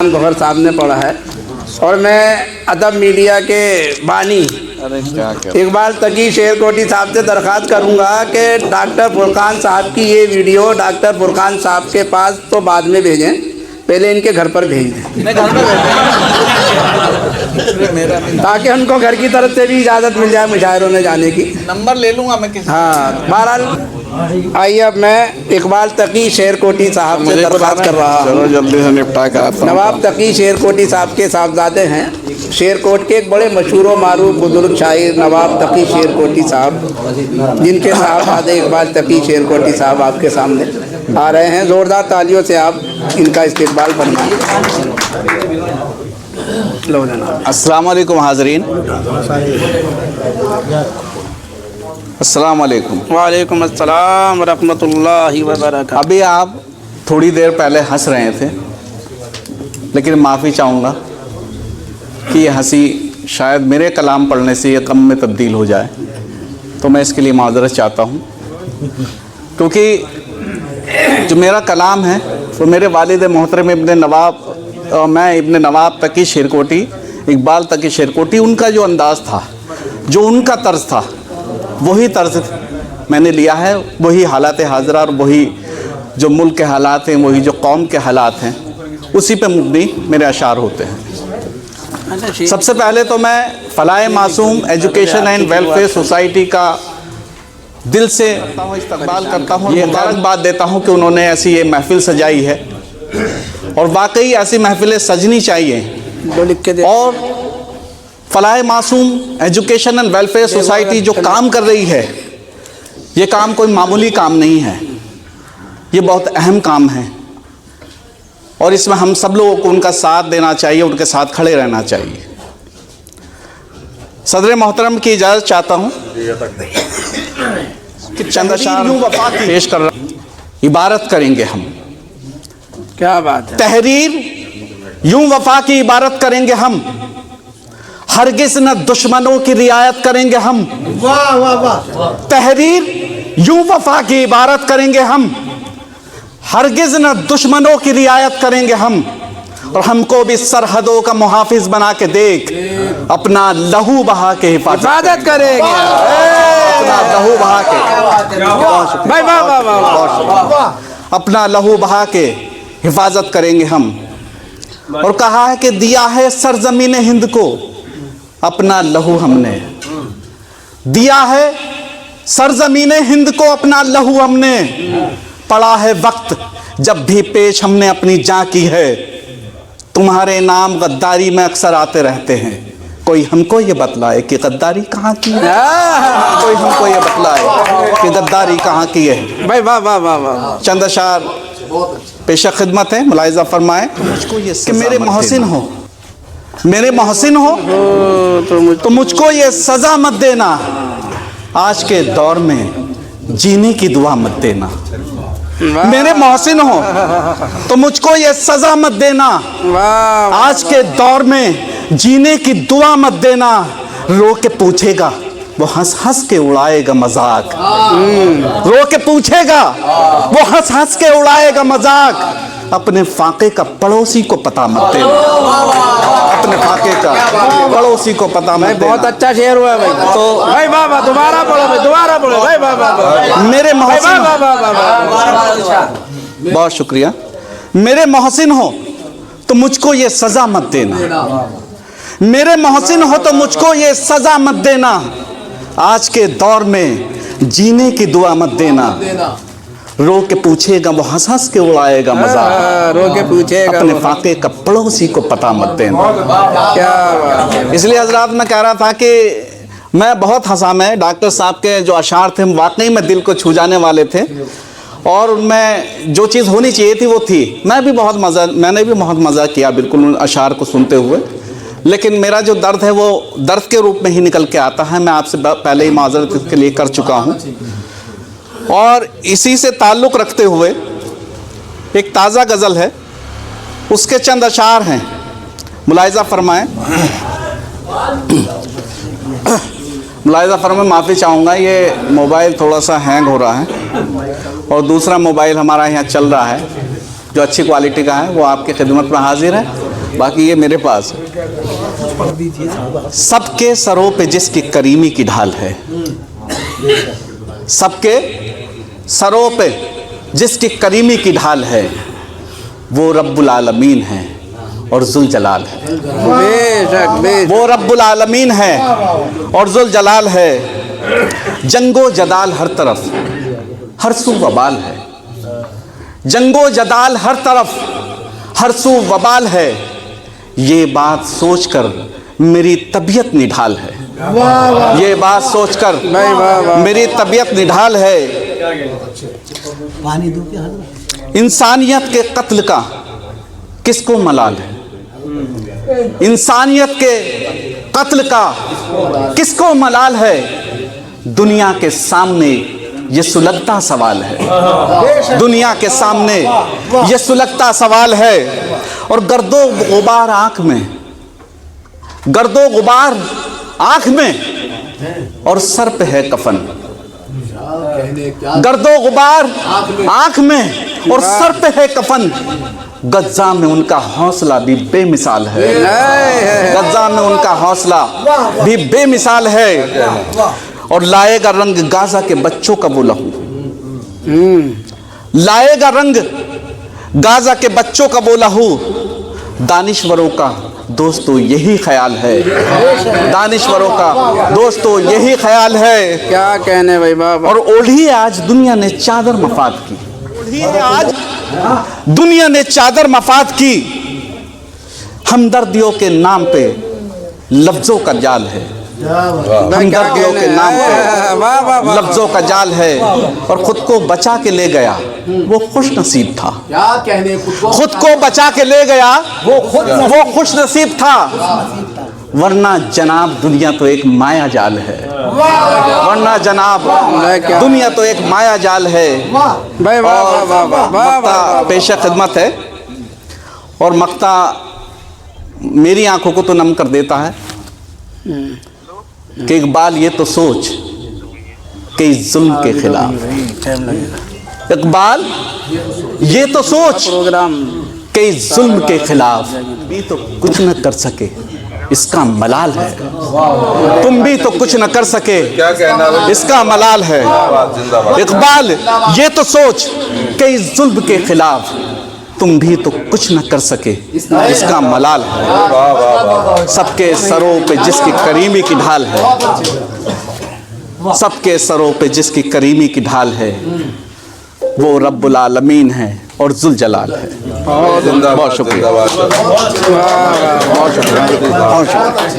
कुरान गौहर साहब ने पढ़ा है। और मैं अदब मीडिया के बानी इकबाल तकी शेरकोटी साहब से दरख्वास्त करूंगा कि डॉक्टर फुरकान साहब की ये वीडियो डॉक्टर फुरकान साहब के पास तो बाद में भेजें, पहले इनके घर पर भेज दें। मैं घर पर ताकि उनको घर की तरफ से भी इजाज़त मिल जाए मुशायरों में जाने की। नंबर ले लूँगा मैं किसी। हाँ, बहरहाल आइए अब मैं इकबाल तकी शेरकोटी साहब से दरख्वास्त कर रहा हूँ। चलो जल्दी से निपटा कर। नवाब तकी शेरकोटी साहब के साहबजादे हैं। शेरकोट के एक बड़े मशहूर व मारूफ बुजुर्ग शायर नवाब तकी शेरकोटी साहब, जिनके साहबजादे इकबाल तकी शेरकोटी साहब आपके सामने आ रहे हैं। ज़ोरदार तालियों से आप इनका इस्तकबाल फरमाएं। अस्सलाम वालेकुम हाज़रीन। अस्सलाम वालेकुम। वालेकुम अस्सलाम व रहमतुल्लाहि व बरकातहू। अभी आप थोड़ी देर पहले हंस रहे थे, लेकिन माफ़ी चाहूँगा कि ये हंसी शायद मेरे कलाम पढ़ने से ये गम में तब्दील हो जाए, तो मैं इसके लिए माज़रत चाहता हूँ। क्योंकि जो मेरा कलाम है वो मेरे वालिद मोहतरम इब्न नवाब, मैं इब्न नवाब तकी शेरकोटी, इकबाल तकी शेरकोटी, उनका जो अंदाज़ था, जो उनका तर्ज था, वही तर्ज मैंने लिया है। वही हालात हाज़िरा और वही जो मुल्क के हालात हैं, वही जो कौम के हालात हैं, उसी पे मुबनी मेरे अशार होते हैं। सबसे पहले तो मैं फलाह मासूम एजुकेशन एंड वेलफेयर सोसाइटी का दिल से इस्तकबाल करता हूँ, मुबारकबाद देता हूँ कि उन्होंने ऐसी ये महफ़िल सजाई है। और वाकई ऐसी महफ़िलें सजनी चाहिए। और फलाह मासूम एजुकेशन एंड वेलफेयर सोसाइटी जो काम कर रही है, ये काम कोई मामूली काम नहीं है, ये बहुत अहम काम है। और इसमें हम सब लोगों को उनका साथ देना चाहिए, उनके साथ खड़े रहना चाहिए। सदर मोहतरम की इजाज़त चाहता हूँ कि चंद अशार पेश कर रहा हूँ। इबारत करेंगे हम। क्या बात है। तहरीर यूं वफा की इबारत करेंगे हम, हरगिज़ न दुश्मनों की रियायत करेंगे हम। वाह वाह वाह। तहरीर यूं वफा की इबारत करेंगे हम, हरगिज़ न दुश्मनों की रियायत करेंगे हम। और हमको भी सरहदों का मुहाफिज बना के देख, अपना लहू बहा के हिफाजत करेंगे। अपना लहू बहा के, भाई वाह वाह वाह। अपना लहू बहा के हिफाजत करेंगे हम। और कहा है कि दिया है सरजमीन हिंद को अपना लहू हमने, दिया है सरजमीन हिंद को अपना लहू हमने। पड़ा है वक्त जब भी पेश हमने अपनी जान की है, तुम्हारे नाम गद्दारी में अक्सर आते रहते हैं। कोई हमको ये बतलाए कि गद्दारी कहाँ की है, कोई हमको ये बतलाए कि गद्दारी कहाँ की है। भाई वाह वाह वाह वाह। चंद अशार पेशा खिदमत है, मुलाहिज़ा फरमाएं कि मेरे मोहसिन हो, मेरे मोहसिन हो तो मुझको ये सज़ा मत देना, आज के दौर में जीने की दुआ मत देना। मेरे मोहसिन हो तो मुझको ये सज़ा मत देना, आज के दौर में जीने की दुआ मत देना। रो के पूछेगा वो हंस हंस के उड़ाएगा मजाक, रो के पूछेगा वो हंस हंस के उड़ाएगा मजाक। अपने फाके का पड़ोसी को पता मत देना, अपने फाके का पड़ोसी को पता मत देना। बहुत अच्छा शेर हुआ भाई। तो भाई वाह वाह, दोबारा बोलो भाई, दोबारा बोलो भाई वाह वाह। मेरे मोहसिन, वाह वाह वाह। बहुत शुक्रिया। मेरे मोहसिन हो तो मुझको ये सज़ा मत देना, मेरे मोहसिन हो तो मुझको ये सज़ा मत देना। आज के दौर में जीने की दुआ मत देना। रो के पूछेगा वो हंस हंस के उड़ाएगा मजाक, रो के पूछेगा अपने फाके का पड़ोसी को पता मत देना। क्या बात है। इसलिए हजरात मैं कह रहा था कि मैं बहुत हंसा। मैं डॉक्टर साहब के जो अशार थे वाकई में दिल को छू जाने वाले थे, और उनमें जो चीज़ होनी चाहिए थी वो थी। मैंने भी बहुत मज़ा किया बिल्कुल उन अशार को सुनते हुए। लेकिन मेरा जो दर्द है वो दर्द के रूप में ही निकल के आता है। मैं आपसे पहले ही माज़रत इसके लिए कर चुका हूँ। और इसी से ताल्लुक़ रखते हुए एक ताज़ा गज़ल है, उसके चंद अशार हैं, मुलाहिज़ा फरमाएं। मुलाहिज़ा फरमाएं। माफ़ी चाहूँगा, ये मोबाइल थोड़ा सा हैंग हो रहा है और दूसरा मोबाइल हमारा यहाँ चल रहा है जो अच्छी क्वालिटी का है, वो आपकी खिदमत में हाजिर है। बाकी ये मेरे पास है। सबके सरों पे जिसकी करीमी की ढाल है, सबके सरों पे जिसकी करीमी की ढाल है, वो रब्बुल आलमीन है और जुल जलाल है। बेशक बेशक। वो रब्बुल आलमीन है और जुल जलाल है। जंगो जदाल हर तरफ, हर सू वबाल है। जंगो जदाल हर तरफ, हर सू वबाल है। ये बात सोचकर मेरी तबीयत निढाल है। ये बात सोचकर मेरी तबीयत निढाल है। इंसानियत के कत्ल का किसको मलाल है? इंसानियत के कत्ल का किसको मलाल है? दुनिया के सामने ये सुलगता सवाल है। दुनिया के सामने ये सुलगता सवाल है। और गर्दो गुबार आंख में, गर्दो गुबार आंख में और सर पे है कफन। गर्दो गुबार आंख में और सर पे है कफन। गज्जा में उनका हौसला भी बेमिसाल है। गज्जा में उनका हौसला भी बेमिसाल है। और लाएगा रंग गाजा के बच्चों का वो लहू, लाएगा रंग गाजा के बच्चों का वो लहू। दानिश्वरों का दोस्तों यही ख्याल है। दानिश्वरों का दोस्तों यही ख्याल है। क्या कहने भाई बाबा। और ओढ़ी आज दुनिया ने चादर मफाद की। ओढ़ी आज दुनिया ने चादर मफाद की। हमदर्दियों के नाम पे लफ्जों का जाल है। हमदर्दियों के नाम पे लफ्जों का जाल है। और खुद को बचा के ले गया वो खुश नसीब था। क्या कहने, खुद को बचा के ले गया वो खुश नसीब था। वरना जनाब दुनिया तो एक माया जाल है। वरना जनाब दुनिया तो एक माया जाल है। भाई वाह वाह वाह वाह। पेशा खिदमत है। और मक्ता मेरी आंखों को तो नम कर देता है कि इकबाल ये तो सोच कि इस जुल्म के खिलाफ, इकबाल ये तो सोच प्रोग्राम कि इस जुल्म के खिलाफ भी तो कुछ न कर सके, इसका मलाल है। तुम भी तो कुछ न कर सके, इसका मलाल है। इकबाल ये तो सोच कि इस जुल्म के खिलाफ तुम भी तो कुछ न कर सके, इसका मलाल है। सबके सरों पे जिसकी करीमी की ढाल है, सबके सरों पे जिसकी करीमी की ढाल है, वो रब्बुल आलमीन है और जुल जलाल है। बहुत शुक्रिया। बहुत शुक्रिया।